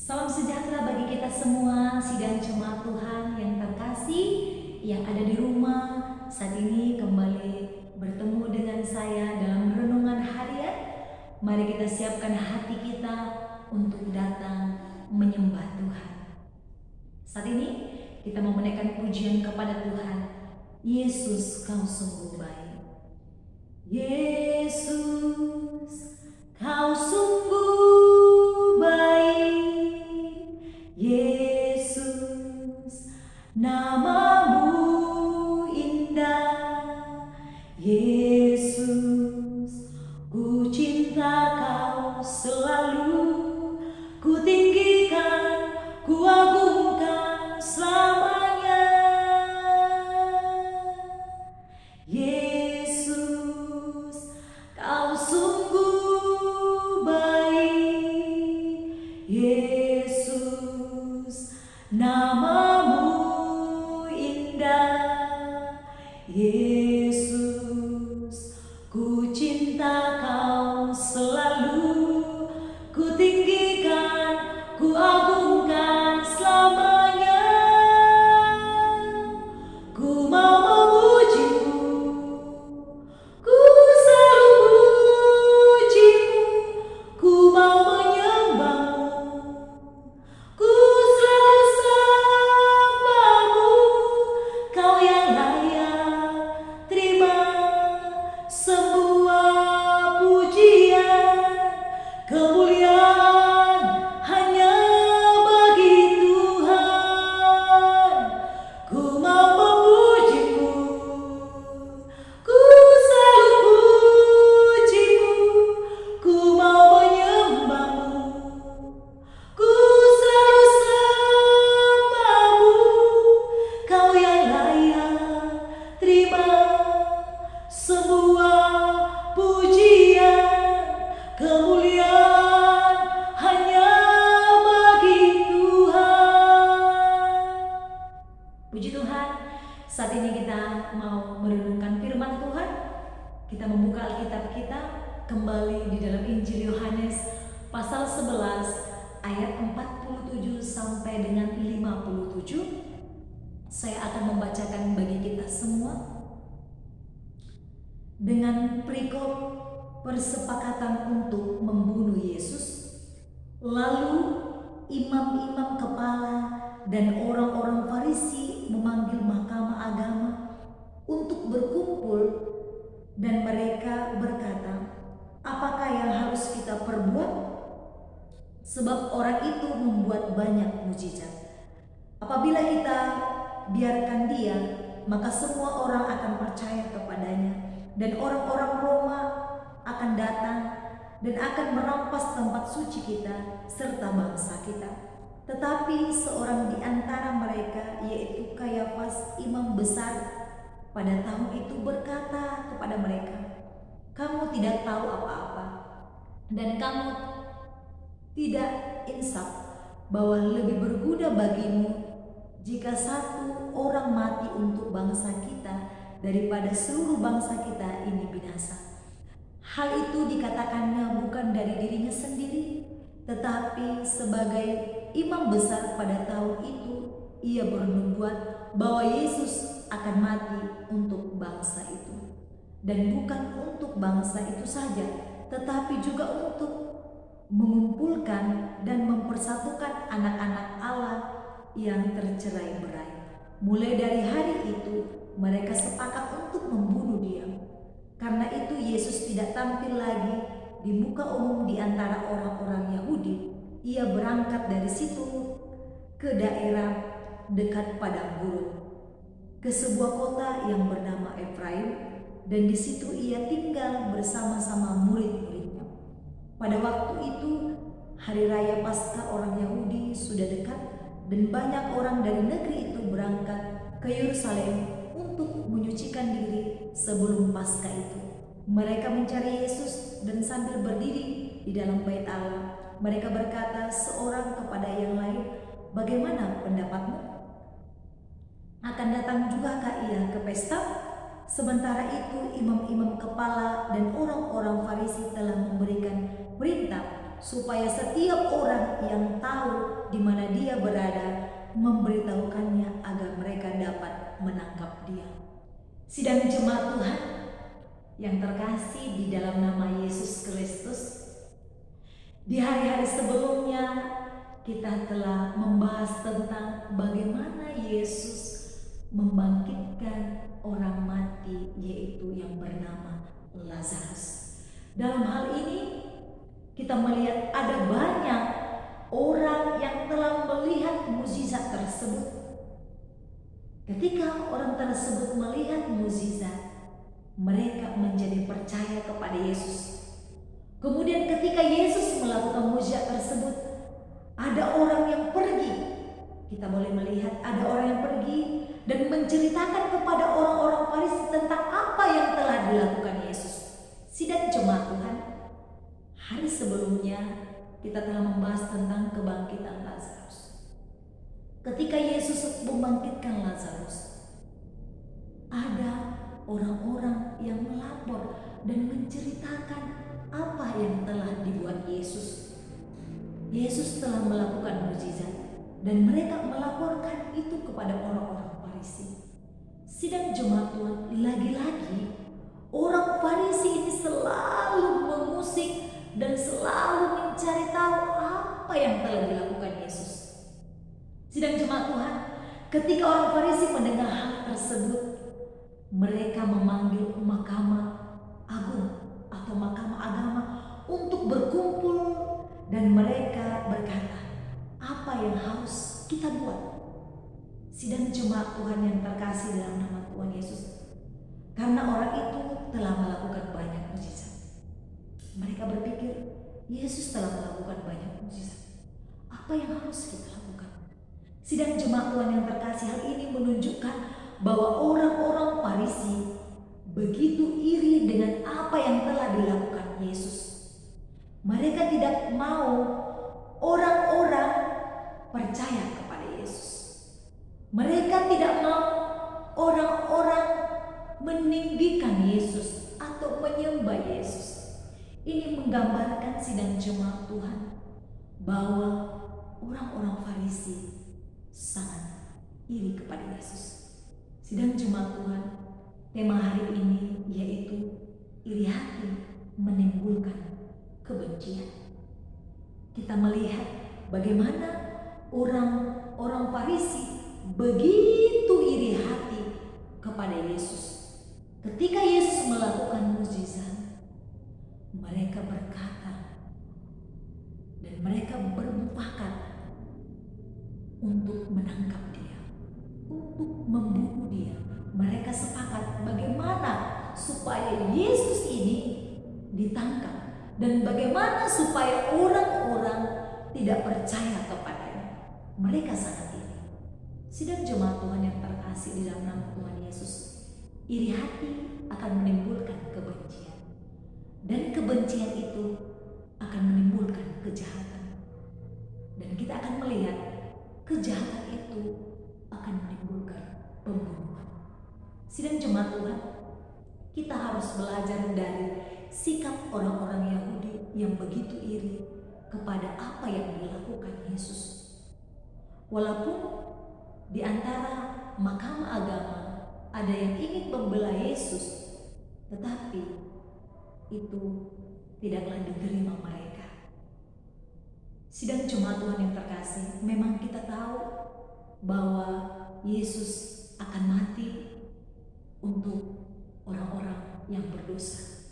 Salam sejahtera bagi kita semua, sidang jemaat Tuhan yang terkasih, yang ada di rumah saat ini kembali bertemu dengan saya dalam renungan harian. Mari kita siapkan hati kita untuk datang menyembah Tuhan. Saat ini kita mau menaikkan pujian kepada Tuhan. Yesus, kau sungguh baik. Yesus, kau sungguh baik. Yesus, namamu indah. Yesus, ku cinta kau selalu. Ku tinggikan, ku agungkan selamanya. Yesus, kau sungguh baik. Yesus, namamu indah. Yesus, ku cinta kau selalu. Ku tinggikan, ku agungkan selamanya. Ku mau memujimu, ku selalu pujimu. Ku mau menyembahmu, ku selalu sembahmu. Kau yang layak terima semua pujian. Kemuliaan hanya bagi Tuhan. Ku mau memujimu, ku selalu pujimu. Ku mau menyembahmu, ku selalu sembahmu. Kau yang layak terima semua pujian. Kemuliaan hanya bagi Tuhan. Puji Tuhan, saat ini kita mau merenungkan firman Tuhan. Kita membuka Alkitab kita kembali di dalam Injil Yohanes pasal 11 ayat 47 sampai dengan 57. Saya akan membacakan bagi kita semua. Dengan perikop persepakatan untuk membunuh Yesus, lalu imam-imam kepala dan orang-orang Farisi memanggil mahkamah agama untuk berkumpul, dan mereka berkata, "Apakah yang harus kita perbuat? Sebab orang itu membuat banyak mujizat. Apabila kita biarkan dia, maka semua orang akan percaya kepadanya, dan orang-orang Roma akan datang dan akan merampas tempat suci kita serta bangsa kita." Tetapi seorang di antara mereka, yaitu Kayafas, imam besar, pada tahun itu berkata kepada mereka, "Kamu tidak tahu apa-apa, dan kamu tidak insaf bahwa lebih berguna bagimu jika satu orang mati untuk bangsa kita daripada seluruh bangsa kita ini binasa." Hal itu dikatakannya bukan dari dirinya sendiri, tetapi sebagai imam besar pada tahun itu ia bernubuat bahwa Yesus akan mati untuk bangsa itu. Dan bukan untuk bangsa itu saja, tetapi juga untuk mengumpulkan dan mempersatukan anak-anak Allah yang tercerai-berai. Mulai dari hari itu mereka sepakat untuk membunuh dia. Karena itu Yesus tidak tampil lagi di muka umum di antara orang-orang Yahudi. Ia berangkat dari situ ke daerah dekat padang gurun, ke sebuah kota yang bernama Efraim, dan di situ ia tinggal bersama-sama murid-muridnya. Pada waktu itu hari raya Paskah orang Yahudi sudah dekat, dan banyak orang dari negeri itu berangkat ke Yerusalem untuk menyucikan diri sebelum Paskah itu. Mereka mencari Yesus, dan sambil berdiri di dalam bait Allah, mereka berkata seorang kepada yang lain, "Bagaimana pendapatmu? Akan datang jugakah ia ke pesta?" Sementara itu imam-imam kepala dan orang-orang Farisi telah memberikan perintah supaya setiap orang yang tahu di mana dia berada memberitahukannya agar mereka dapat menangkap dia. Sidang jemaat Tuhan yang terkasih di dalam nama Yesus Kristus, di hari-hari sebelumnya kita telah membahas tentang bagaimana Yesus membangkitkan orang mati, yaitu yang bernama Lazarus. Dalam hal ini kita melihat ada banyak orang yang telah melihat mukjizat tersebut. Ketika orang tersebut melihat mukjizat, mereka menjadi percaya kepada Yesus. Kemudian ketika Yesus melakukan mukjizat tersebut, ada orang yang pergi. Kita boleh melihat ada orang yang pergi dan menceritakan kepada orang-orang Farisi tentang apa yang telah dilakukan Yesus. Sidang jemaat Tuhan, hari sebelumnya kita telah membahas tentang kebangkitan Lazarus. Ketika Yesus membangkitkan Lazarus, ada orang-orang yang melapor dan menceritakan apa yang telah dibuat Yesus. Yesus telah melakukan mukjizat dan mereka melaporkan itu kepada orang-orang Farisi. Sidang jemaat Tuhan, lagi-lagi orang Farisi ini selalu mengusik dan selalu mencari tahu apa yang telah dilakukan Yesus. Sidang jemaat Tuhan, ketika orang Farisi mendengar hal tersebut, mereka memanggil mahkamah agung atau mahkamah agama untuk berkumpul dan mereka berkata, apa yang harus kita buat? Sidang jemaat Tuhan yang terkasih dalam nama Tuhan Yesus, karena orang itu telah melakukan banyak mukjizat. Mereka berpikir, Yesus telah melakukan banyak mukjizat. Apa yang harus kita lakukan? Sidang jemaat Tuhan yang terkasih, hal ini menunjukkan bahwa orang-orang Farisi begitu iri dengan apa yang telah dilakukan Yesus. Mereka tidak mau orang-orang percaya kepada Yesus. Mereka tidak mau orang-orang meninggikan Yesus atau menyembah Yesus. Ini menggambarkan sidang jemaat Tuhan bahwa orang-orang Farisi sangat iri kepada Yesus. Sidang jemaat Tuhan, tema hari ini yaitu iri hati menimbulkan kebencian. Kita melihat bagaimana orang-orang Farisi begitu iri hati kepada Yesus. Ketika Yesus melakukan mukjizat, mereka berkata dan mereka bermufakat untuk menangkap dia, untuk membunuh dia. Mereka sepakat bagaimana supaya Yesus ini ditangkap dan bagaimana supaya orang-orang tidak percaya kepadanya. Mereka sangat iri. Sidang jemaat Tuhan yang terkasih di dalam nama Tuhan Yesus, iri hati akan menimbulkan kebencian, dan kebencian itu akan menimbulkan kejahatan, dan kita akan melihat kejahatan itu akan menimbulkan pembunuhan. Sidang jemaat Tuhan, kita harus belajar dari sikap orang-orang Yahudi yang begitu iri kepada apa yang dilakukan Yesus. Walaupun di antara mahkamah agama ada yang ingin membela Yesus, tetapi itu tidaklah diterima mereka. Sidang jemaat Tuhan yang terkasih, memang kita tahu bahwa Yesus akan mati untuk orang-orang yang berdosa.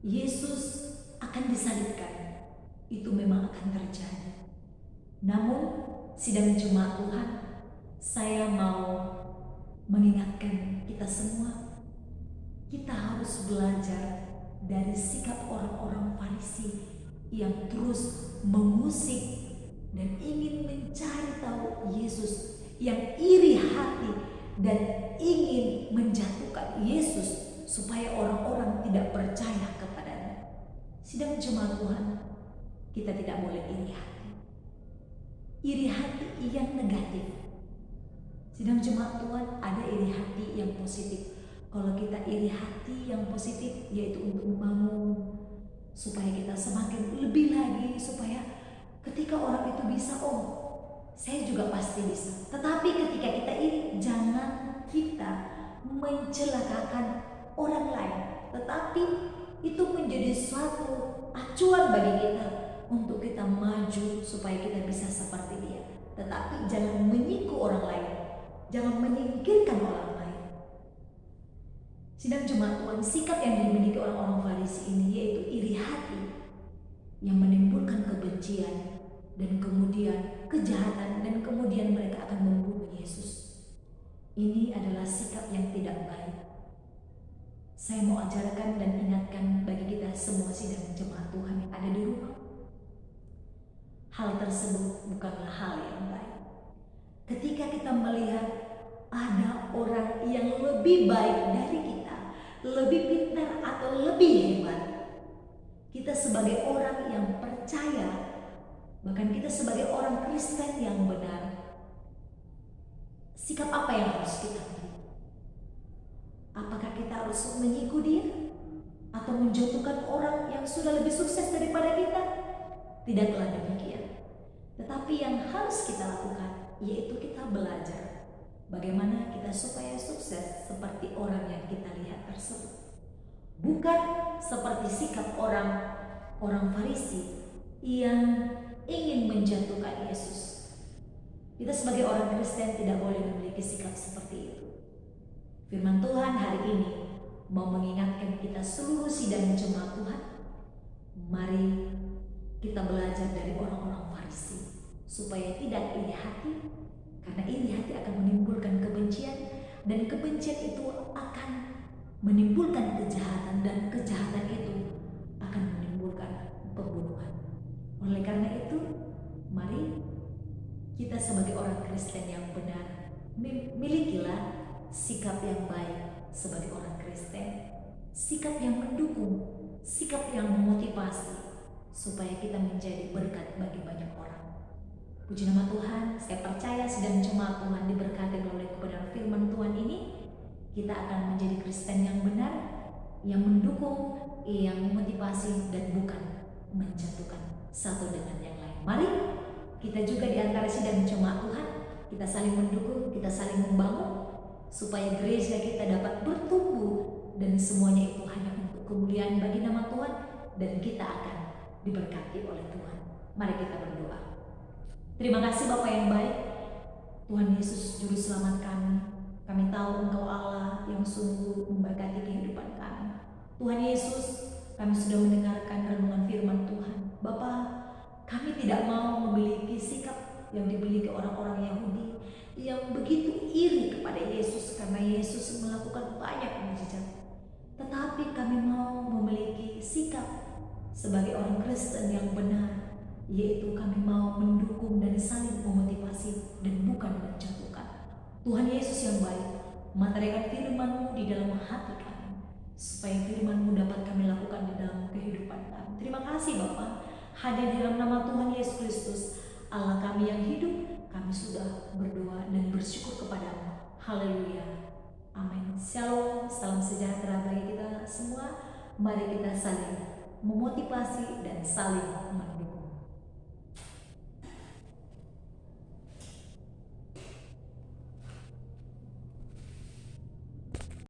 Yesus akan disalibkan, itu memang akan terjadi. Namun sidang jemaat Tuhan, saya mau mengingatkan kita semua, kita harus belajar dari sikap orang-orang Farisi yang terus mengusik dan ingin mencari tahu Yesus, yang iri hati dan ingin menjatuhkan Yesus supaya orang-orang tidak percaya kepadanya. Sidang jemaat Tuhan, kita tidak boleh iri hati. Iri hati yang negatif. Sidang jemaat Tuhan, ada iri hati yang positif. Kalau kita iri hati yang positif, yaitu untuk membangun supaya kita semakin lebih lagi, supaya ketika orang itu bisa, oh saya juga pasti bisa. Tetapi ketika kita ini, jangan kita mencelakakan orang lain, tetapi itu menjadi suatu acuan bagi kita untuk kita maju supaya kita bisa seperti dia. Tetapi jangan menyinggung orang lain, jangan menyingkirkan orang lain. Sidang jemaat Tuhan, sikap yang dimiliki orang-orang Farisi ini yaitu iri hati yang menimbulkan kebencian dan kemudian kejahatan, dan kemudian mereka akan membunuh Yesus. Ini adalah sikap yang tidak baik. Saya mau ajarkan dan ingatkan bagi kita semua sidang jemaat Tuhan yang ada di rumah, hal tersebut bukanlah hal yang baik. Ketika kita melihat ada orang yang lebih baik dari kita, lebih pintar atau lebih hebat, kita sebagai orang yang percaya, bahkan kita sebagai orang Kristen yang benar, sikap apa yang harus kita miliki? Apakah kita harus menyinggung dia? Atau menjatuhkan orang yang sudah lebih sukses daripada kita? Tidaklah demikian. Tetapi yang harus kita lakukan yaitu kita belajar bagaimana kita supaya sukses seperti orang yang kita lihat tersebut. Bukan seperti sikap orang Farisi yang ingin menjatuhkan Yesus. Kita sebagai orang Kristen tidak boleh memiliki sikap seperti itu. Firman Tuhan hari ini mau mengingatkan kita seluruh sidang jemaat Tuhan. Mari kita belajar dari orang-orang Farisi supaya tidak iri hati, karena iri hati akan menimbulkan kebencian, dan kebencian itu akan menimbulkan kejahatan, dan kejahatan itu akan menimbulkan pembunuhan. Oleh karena itu, mari kita sebagai orang Kristen yang benar milikilah sikap yang baik sebagai orang Kristen, sikap yang mendukung, sikap yang memotivasi supaya kita menjadi berkat bagi banyak orang. Puji nama Tuhan, saya percaya sidang jemaat Tuhan diberkati oleh kebenaran firman Tuhan ini. Kita akan menjadi Kristen yang benar, yang mendukung, yang memotivasi, dan bukan menjatuhkan satu dengan yang lain. Mari kita juga di antara sidang jemaat Tuhan, kita saling mendukung, kita saling membangun, supaya gereja kita dapat bertumbuh, dan semuanya itu hanya untuk kemuliaan bagi nama Tuhan, dan kita akan diberkati oleh Tuhan. Mari kita berdoa. Terima kasih Bapa yang baik, Tuhan Yesus Juru Selamat kami. Kami tahu Engkau Allah yang sungguh memberkati kehidupan kami. Tuhan Yesus, kami sudah mendengarkan renungan firman Tuhan. Bapa, kami tidak mau memiliki sikap yang dimiliki orang-orang Yahudi yang begitu iri kepada Yesus karena Yesus melakukan banyak mukjizat. Tetapi kami mau memiliki sikap sebagai orang Kristen yang benar, yaitu kami mau mendukung dan saling memotivasi dan bukan menjatuhkan. Tuhan Yesus yang baik, meteraikan firman-Mu di dalam hati kami, supaya firman-Mu dapat kami lakukan di dalam kehidupan kami. Terima kasih Bapa, hanya di dalam nama Tuhan Yesus Kristus, Allah kami yang hidup, kami sudah berdoa dan bersyukur kepada-Mu. Haleluya. Amin. Shalom, salam sejahtera bagi kita semua. Mari kita saling memotivasi dan saling